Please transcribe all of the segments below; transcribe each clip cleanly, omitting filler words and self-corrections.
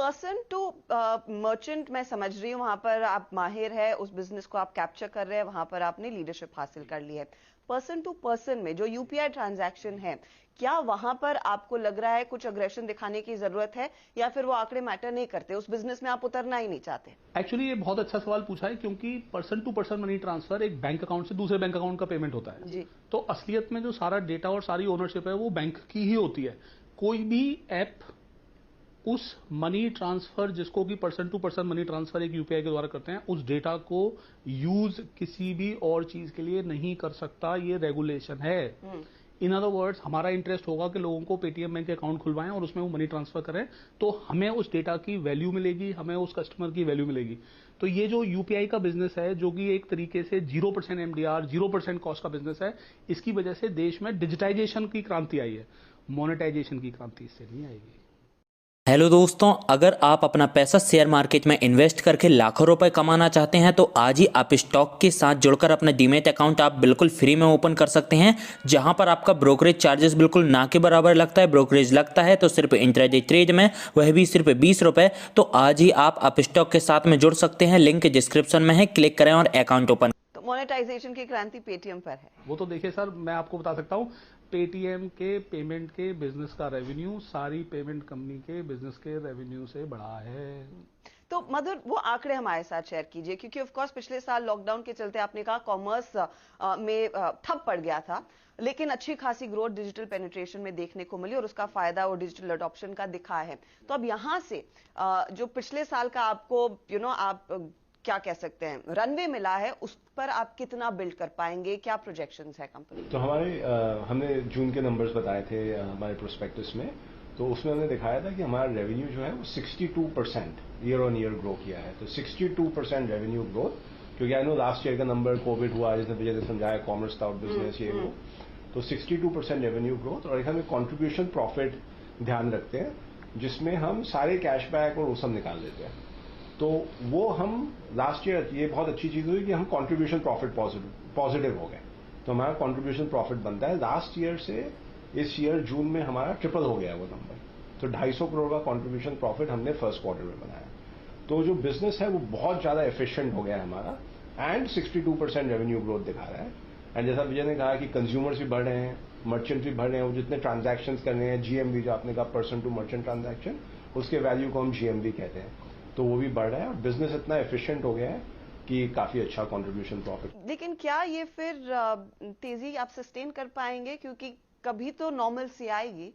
Person to merchant मैं समझ रही हूँ, वहां पर आप माहिर है, उस बिजनेस को आप कैप्चर कर रहे हैं, वहां पर आपने लीडरशिप हासिल कर ली है। पर्सन टू पर्सन में जो यूपीआई ट्रांजैक्शन है, क्या वहां पर आपको लग रहा है कुछ अग्रेशन दिखाने की जरूरत है, या फिर वो आंकड़े मैटर नहीं करते, उस बिजनेस में आप उतरना ही नहीं चाहते? एक्चुअली ये बहुत अच्छा सवाल पूछा है, क्योंकि person to person money transfer एक बैंक अकाउंट से दूसरे बैंक अकाउंट का पेमेंट होता है जी। तो असलियत में जो सारा डेटा और सारी ओनरशिप है वो बैंक की ही होती है। कोई भी ऐप उस मनी ट्रांसफर जिसको कि person to person money transfer एक यूपीआई के द्वारा करते हैं, उस डेटा को यूज किसी भी और चीज के लिए नहीं कर सकता। ये रेगुलेशन है। इन अदर वर्ड्स, हमारा इंटरेस्ट होगा कि लोगों को पेटीएम बैंक अकाउंट खुलवाएं और उसमें वो मनी ट्रांसफर करें, तो हमें उस डेटा की वैल्यू मिलेगी, हमें उस कस्टमर की वैल्यू मिलेगी। तो ये जो यूपीआई का बिजनेस है, जो कि एक तरीके से 0% एमडीआर 0% कॉस्ट का बिजनेस है, इसकी वजह से देश में डिजिटाइजेशन की क्रांति आई है, मोनेटाइजेशन की क्रांति इससे नहीं आएगी। हेलो दोस्तों, अगर आप अपना पैसा शेयर मार्केट में इन्वेस्ट करके लाखों रुपए कमाना चाहते हैं तो आज ही आप स्टॉक के साथ जुड़कर अपना डीमैट अकाउंट आप बिल्कुल फ्री में ओपन कर सकते हैं, जहां पर आपका ब्रोकरेज चार्जेस बिल्कुल ना के बराबर लगता है। ब्रोकरेज लगता है तो सिर्फ इंट्राडे ट्रेड में, वह भी सिर्फ 20 रुपए। तो आज ही आप स्टॉक के साथ में जुड़ सकते हैं, लिंक डिस्क्रिप्शन में है, क्लिक करें और अकाउंट ओपन। मोनेटाइजेशन की क्रांति पेटीएम पर है। वो तो देखिए सर, मैं आपको बता सकता हूँ, पेटीएम के पेमेंट के बिजनेस का रेवेन्यू सारी पेमेंट कंपनी के बिजनेस के रेवेन्यू से बड़ा है। तो मधुर, वो आंकड़े हमारे साथ शेयर कीजिए, क्योंकि ऑफ कोर्स पिछले साल लॉकडाउन के चलते आपने कहा कॉमर्स में ठप पड़ गया था, लेकिन अच्छी खासी ग्रोथ डिजिटल पेनिट्रेशन में देखने को मिली और उसका फायदा वो डिजिटल अडॉप्शन का दिखा है। तो अब यहां से जो पिछले साल का आपको आप क्या कह सकते हैं रनवे मिला है, उस पर आप कितना बिल्ड कर पाएंगे, क्या प्रोजेक्शंस है कंपनी? तो हमने जून के नंबर्स बताए थे हमारे प्रोस्पेक्टस में, तो उसमें हमने दिखाया था कि हमारा रेवेन्यू जो है वो 62% ईयर ऑन ईयर ग्रो किया है। तो 62% रेवेन्यू ग्रोथ, क्योंकि आई नो लास्ट ईयर का नंबर कोविड हुआ, जैसे विजय ने समझाया, कॉमर्स का बिजनेस ये वो, तो 62% रेवेन्यू ग्रोथ। और हमें कॉन्ट्रीब्यूशन प्रॉफिट ध्यान रखते हैं, जिसमें हम सारे कैशबैक और वो सब निकाल देते हैं। तो वो हम लास्ट ईयर, ये बहुत अच्छी चीज हुई कि हम कंट्रीब्यूशन प्रॉफिट पॉजिटिव हो गए, तो हमारा कंट्रीब्यूशन प्रॉफिट बनता है। लास्ट ईयर से इस ईयर जून में हमारा ट्रिपल हो गया वो नंबर, तो 250 करोड़ का कंट्रीब्यूशन प्रॉफिट हमने फर्स्ट क्वार्टर में बनाया। तो जो बिजनेस है वो बहुत ज्यादा एफिशिएंट हो गया है हमारा, एंड 62% रेवेन्यू ग्रोथ दिखा रहा है। एंड जैसा विजय ने कहा कि कंज्यूमर्स भी बढ़ रहे हैं, मर्चेंट भी बढ़ रहे हैं, वो जितने ट्रांजैक्शन कर रहे हैं, जीएमवी जो आपने कहा पर्सन टू मर्चेंट ट्रांजैक्शन, उसके वैल्यू को हम जीएमवी कहते हैं, तो वो भी बढ़ रहा है और बिजनेस इतना एफिशिएंट हो गया है कि काफी अच्छा कंट्रीब्यूशन प्रॉफिट। लेकिन क्या ये फिर तेजी आप सस्टेन कर पाएंगे, क्योंकि कभी तो नॉर्मल सी आएगी,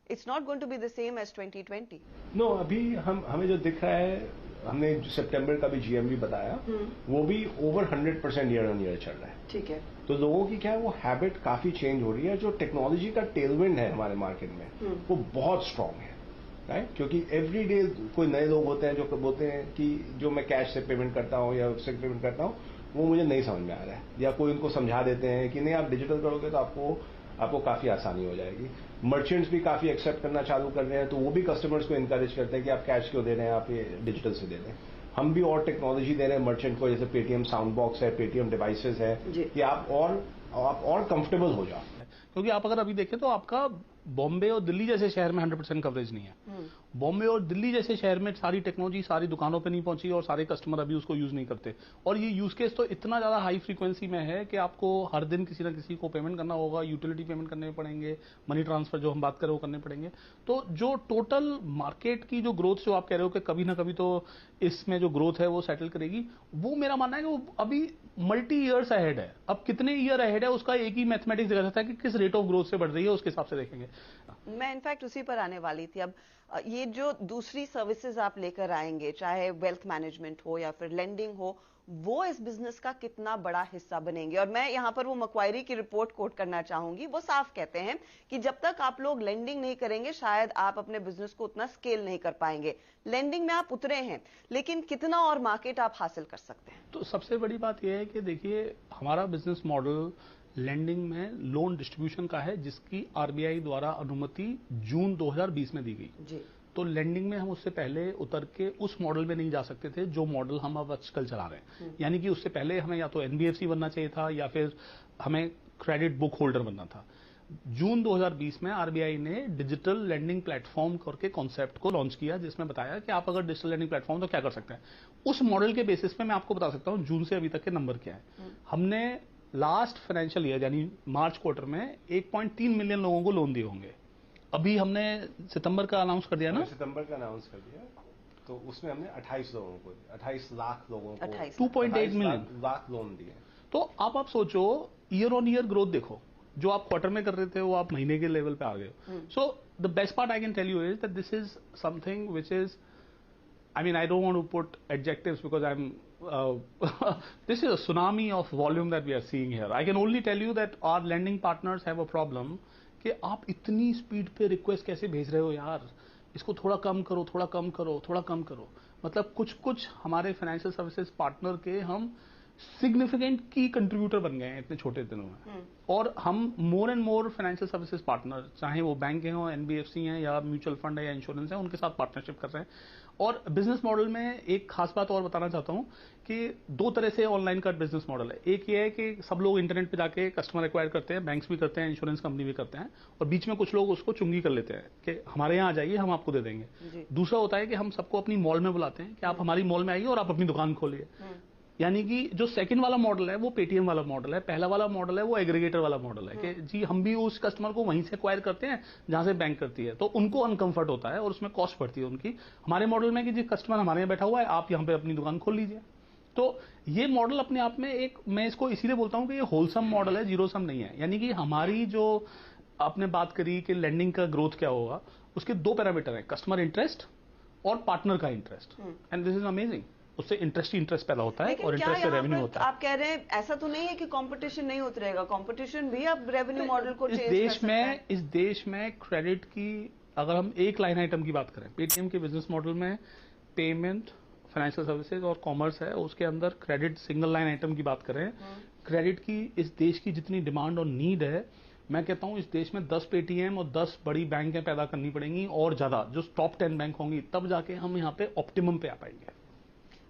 it's not going to be the same as 2020। No, अभी हमें जो दिख रहा है, हमने सितंबर का भी जीएमवी बताया, वो भी ओवर 100% ईयर ऑन ईयर चल रहा है। ठीक है। तो लोगों की क्या है, वो हैबिट काफी चेंज हो रही है। जो टेक्नोलॉजी का टेलविंड है हमारे मार्केट में, वो बहुत स्ट्रांग है, राइट? क्योंकि एवरी डे कोई नए लोग होते हैं जो बोलते हैं कि जो मैं कैश से पेमेंट करता हूं या उससे पेमेंट करता हूं, वो मुझे नहीं समझ में आ रहा है, या कोई उनको समझा देते हैं कि नहीं आप डिजिटल करोगे तो आपको काफी आसानी हो जाएगी। मर्चेंट्स भी काफी एक्सेप्ट करना चालू कर रहे हैं, तो वो भी कस्टमर्स को इंकरेज करते हैं कि आप कैश क्यों दे रहे हैं, आप ये डिजिटल से दे दें। हम भी और टेक्नोलॉजी दे रहे हैं मर्चेंट को, जैसे पेटीएम साउंड बॉक्स है, पेटीएम डिवाइसेस है, कि आप और कंफर्टेबल हो जाओ। क्योंकि आप अगर अभी देखें तो आपका बॉम्बे और दिल्ली जैसे शहर में 100% कवरेज नहीं है। बॉम्बे और दिल्ली जैसे शहर में सारी टेक्नोलॉजी सारी दुकानों पे नहीं पहुंची और सारे कस्टमर अभी उसको यूज नहीं करते। और ये यूज केस तो इतना ज्यादा हाई फ्रीक्वेंसी में है कि आपको हर दिन किसी ना किसी को पेमेंट करना होगा, यूटिलिटी पेमेंट करने पड़ेंगे, मनी ट्रांसफर जो हम बात करें वो करने पड़ेंगे। तो जो टोटल मार्केट की जो ग्रोथ जो आप कह रहे हो कि कभी ना कभी तो इसमें जो ग्रोथ है वो सेटल करेगी, वो मेरा मानना है कि वो अभी मल्टी ईयर्स अहेड है। अब कितने ईयर अहेड है उसका एक ही मैथमेटिक्स दिखा सकता है कि किस रेट ऑफ ग्रोथ से बढ़ रही है, उसके हिसाब से देखेंगे। मैं इनफैक्ट उसी पर आने वाली थी। अब ये जो दूसरी सर्विसेज आप लेकर आएंगे, चाहे वेल्थ मैनेजमेंट हो या फिर लेंडिंग हो, वो इस बिजनेस का कितना बड़ा हिस्सा बनेंगे? और मैं यहां पर वो मक्वायरी की रिपोर्ट कोट करना चाहूंगी। वो साफ कहते हैं कि जब तक आप लोग लेंडिंग नहीं करेंगे, शायद आप अपने बिजनेस को उतना स्केल नहीं कर पाएंगे। लेंडिंग में आप उतरे हैं, लेकिन कितना और मार्केट आप हासिल कर सकते हैं? तो सबसे बड़ी बात यह है कि देखिए, हमारा बिजनेस मॉडल लेंडिंग में लोन डिस्ट्रीब्यूशन का है, जिसकी आरबीआई द्वारा अनुमति जून 2020 में दी गई जी। तो लेंडिंग में हम उससे पहले उतर के उस मॉडल में नहीं जा सकते थे जो मॉडल हम अब आजकल चला रहे हैं। यानी कि उससे पहले हमें या तो एनबीएफसी बनना चाहिए था या फिर हमें क्रेडिट बुक होल्डर बनना था। जून 2020 में आरबीआई ने डिजिटल लैंडिंग प्लेटफॉर्म करके कॉन्सेप्ट को लॉन्च किया, जिसमें बताया कि आप अगर डिजिटल लैंडिंग प्लेटफॉर्म तो क्या कर सकते हैं। उस मॉडल के बेसिस पे मैं आपको बता सकता हूं जून से अभी तक के नंबर क्या है। हमने लास्ट फाइनेंशियल ईयर यानी मार्च क्वार्टर में 1.3 मिलियन लोगों को लोन दिए होंगे। अभी हमने सितंबर का अनाउंस कर दिया ना, सितंबर का अनाउंस कर दिया, तो उसमें हमने 28 लोगों को 28 लाख लोगों को 2.8 मिलियन लाख लोन दिए। तो आप सोचो ईयर ऑन ईयर ग्रोथ देखो, जो आप क्वार्टर में कर रहे थे वो आप महीने के लेवल पे आ गए हो। So the best part I can tell you is that this is something which is, I mean, I don't want to put adjectives because this is a tsunami of volume that we are seeing here. I can only tell you that our lending partners have a problem कि आप इतनी speed पे request कैसे भेज रहे हो यार, इसको थोड़ा कम करो, थोड़ा कम करो, थोड़ा कम करो। मतलब कुछ हमारे फाइनेंशियल सर्विसेज पार्टनर के हम सिग्निफिकेंट की कंट्रीब्यूटर बन गए हैं इतने छोटे दिनों में। और हम more and more financial services partner, चाहे वो बैंक के हों, एनबीएफसी हैं या म्यूचुअल फंड है या इंश्योरेंस है, उनके साथ पार्टनरशिप कर रहे हैं। और बिजनेस मॉडल में एक खास बात और बताना चाहता हूं कि 2 तरह से ऑनलाइन का बिजनेस मॉडल है। एक ये है कि सब लोग इंटरनेट पे जाके कस्टमर एक्वायर करते हैं, बैंक्स भी करते हैं, इंश्योरेंस कंपनी भी करते हैं, और बीच में कुछ लोग उसको चुंगी कर लेते हैं कि हमारे यहाँ आ जाइए, हम आपको दे देंगे। दूसरा होता है कि हम सबको अपनी मॉल में बुलाते हैं कि आप हमारी मॉल में आइए और आप अपनी दुकान खोलिए। यानी कि जो सेकंड वाला मॉडल है वो पेटीएम वाला मॉडल है, पहला वाला मॉडल है वो एग्रीगेटर वाला मॉडल है कि जी हम भी उस कस्टमर को वहीं से एक्वायर करते हैं जहां से बैंक करती है, तो उनको अनकंफर्ट होता है और उसमें कॉस्ट बढ़ती है उनकी। हमारे मॉडल में कि जी कस्टमर हमारे यहाँ बैठा हुआ है, आप यहाँ पे अपनी दुकान खोल लीजिए। तो ये मॉडल अपने आप में एक, मैं इसको इसीलिए बोलता हूं कि ये होलसम मॉडल है, जीरो सम नहीं है। यानी कि हमारी जो आपने बात करी कि लैंडिंग का ग्रोथ क्या होगा, उसके 2 पैरामीटर हैं, कस्टमर इंटरेस्ट और पार्टनर का interest, and this is amazing. उससे इंटरेस्ट पैदा होता है और इंटरेस्ट से रेवेन्यू होता है। आप कह रहे हैं ऐसा तो नहीं है कि कंपटीशन नहीं उतरेगा, कंपटीशन भी अब रेवेन्यू मॉडल को चेंज कर सकता है। इस देश में क्रेडिट की अगर हम एक लाइन आइटम की बात करें, पेटीएम के बिजनेस मॉडल में पेमेंट, फाइनेंशियल सर्विसेज और कॉमर्स है, उसके अंदर क्रेडिट सिंगल लाइन आइटम की बात करें, क्रेडिट की इस देश की जितनी डिमांड और नीड है, मैं कहता हूं इस देश में 10 पेटीएम और 10 बड़ी बैंकें पैदा करनी पड़ेंगी और ज्यादा, जो टॉप 10 बैंक होंगी, तब जाके हम यहाँ पे ऑप्टिमम पे आ पाएंगे।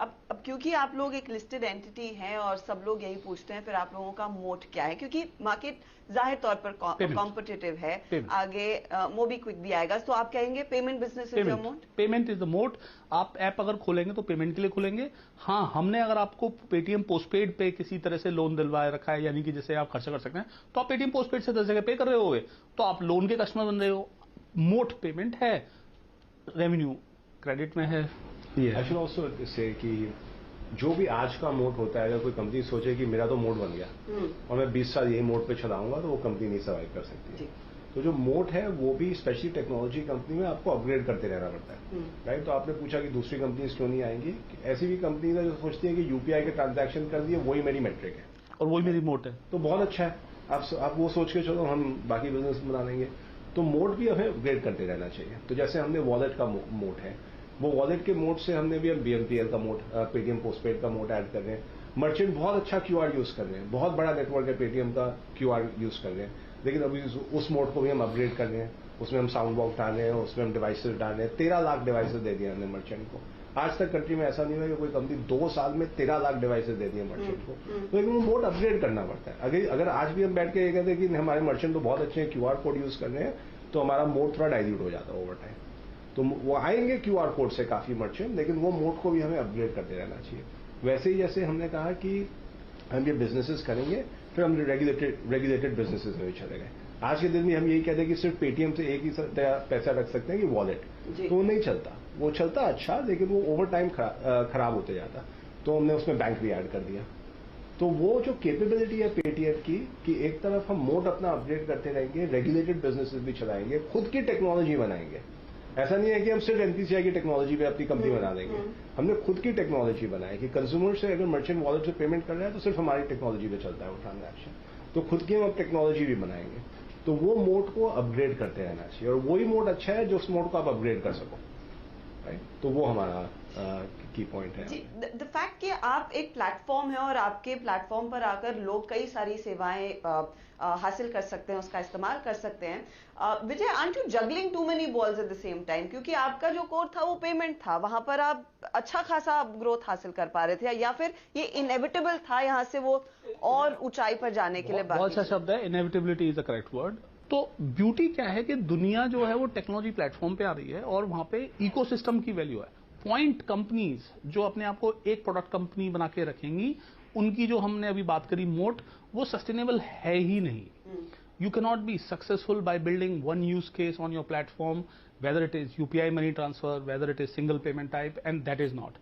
अब क्योंकि आप लोग एक लिस्टेड एंटिटी हैं और सब लोग यही पूछते हैं, फिर आप लोगों का मोट क्या है? क्योंकि मार्केट जाहिर तौर पर कॉम्पिटिटिव है, आगे मोबीक्विक भी आएगा, तो आप कहेंगे पेमेंट बिजनेस इज द मोट? पेमेंट इज द मोट। आप ऐप अगर खोलेंगे तो पेमेंट के लिए खोलेंगे। हाँ, हमने अगर आपको पेटीएम पोस्टपेड पे किसी तरह से लोन दिलवाए रखा है, यानी कि जैसे आप खर्चा कर सकते हैं, तो आप पेटीएम पोस्टपेड से 10 जगह पे कर रहे होगे, तो आप लोन के कस्टमर बन रहे हो। मोट पेमेंट है, रेवेन्यू क्रेडिट में है। आई शुड ऑल्सो से कि जो भी आज का मोड होता है, अगर कोई कंपनी सोचे कि मेरा तो मोड बन गया और मैं 20 साल यही मोड पे चलाऊंगा, तो वो कंपनी नहीं सर्वाइव कर सकती। तो जो मोड है वो भी स्पेशली टेक्नोलॉजी कंपनी में आपको अपग्रेड करते रहना पड़ता है, राइट। तो आपने पूछा कि दूसरी कंपनी क्यों नहीं आएंगी, ऐसी भी कंपनी है जो सोचती है कि यूपीआई के ट्रांजैक्शन कर दिए, वही मेरी मेट्रिक है और वही मेरी मोड है, तो बहुत अच्छा है। आप वो सोच के चलो हम बाकी बिजनेस बना लेंगे। तो मोड भी हमें अपग्रेड करते रहना चाहिए। तो जैसे हमने वॉलेट का मोड है, वो वॉलेट के मोड से हमने भी अब बीएमपीएल का मोड, पेटीएम पोस्टपेड का मोड ऐड कर रहे हैं। मर्चेंट बहुत अच्छा क्यूआर यूज कर रहे हैं, बहुत बड़ा नेटवर्क है पेटीएम का, क्यूआर यूज कर रहे हैं, लेकिन अभी उस मोड को भी हम अपग्रेड कर रहे हैं। उसमें हम साउंड बॉक्स डाल रहे हैं, उसमें हम डिवाइसेस डाल रहे हैं। 13 लाख डिवाइसेस दे दिए हमने मर्चेंट को। आज तक कंट्री में ऐसा नहीं हुआ कि कोई कंपनी 2 साल में 13 लाख डिवाइसेस दे दिए मर्चेंट को। तो लेकिन वो मोड अपग्रेड करना पड़ता है। अगर आज भी हम बैठ के ये कहते हैं कि हमारे मर्चेंट तो बहुत अच्छे हैं, क्यूआर कोड यूज कर रहे हैं, तो हमारा मोड थोड़ा डाइल्यूट हो जाता है ओवर टाइम। तो वो आएंगे क्यूआर कोड से काफी मर्चेंट, लेकिन वो मोड को भी हमें अपग्रेड करते रहना चाहिए। वैसे ही जैसे हमने कहा कि हम ये बिजनेसेस करेंगे, फिर हम रेगुलेटेड बिजनेसेस में भी चले गए। आज के दिन में हम यही कहते हैं कि सिर्फ पेटीएम से एक ही पैसा रख सकते हैं कि वॉलेट, तो वो नहीं चलता। वो चलता अच्छा, लेकिन वो ओवर टाइम खराब होते जाता। तो हमने उसमें बैंक भी ऐड कर दिया। तो वो जो कैपेबिलिटी है पेटीएम की कि एक तरफ हम मोड अपना अपग्रेड करते रहेंगे, रेगुलेटेड बिजनेसेस भी चलाएंगे, खुद की टेक्नोलॉजी बनाएंगे। ऐसा नहीं है कि हम सिर्फ एनपीसीआई की टेक्नोलॉजी पे अपनी कंपनी बना देंगे। हमने खुद की टेक्नोलॉजी बनाई कि कंज्यूमर से अगर मर्चेंट वॉलेट से पेमेंट कर रहा है तो सिर्फ हमारी टेक्नोलॉजी पे चलता है वो ट्रांजैक्शन। तो खुद की हम अब टेक्नोलॉजी भी बनाएंगे। तो वो मोड को अपग्रेड करते रहना चाहिए, और वही मोड अच्छा है जो उस मोड को आप अपग्रेड कर सको, राइट। तो वो हमारा की पॉइंट है। द फैक्ट कि आप एक प्लेटफॉर्म है और आपके प्लेटफॉर्म पर आकर लोग कई सारी सेवाएं हासिल कर सकते हैं, उसका इस्तेमाल कर सकते हैं। Vijay, aren't you juggling too many balls at the same time? क्योंकि आपका जो कोर था वो पेमेंट था, वहां पर आप अच्छा खासा ग्रोथ हासिल कर पा रहे थे, या फिर ये इनएविटेबल था यहाँ से वो और ऊंचाई पर जाने के लिए? बहुत अच्छा शब्द है, inevitability is the correct word. तो ब्यूटी क्या है कि दुनिया जो है वो टेक्नोलॉजी प्लेटफॉर्म पे आ रही है और वहां पे इकोसिस्टम की वैल्यू है। पॉइंट कंपनीज जो अपने आप को एक प्रोडक्ट कंपनी बना के रखेंगी, उनकी जो हमने अभी बात करी मोट, वो सस्टेनेबल है ही नहीं। You cannot be successful by building one use case on your platform, whether it is UPI money transfer, whether it is single payment type, and that is not.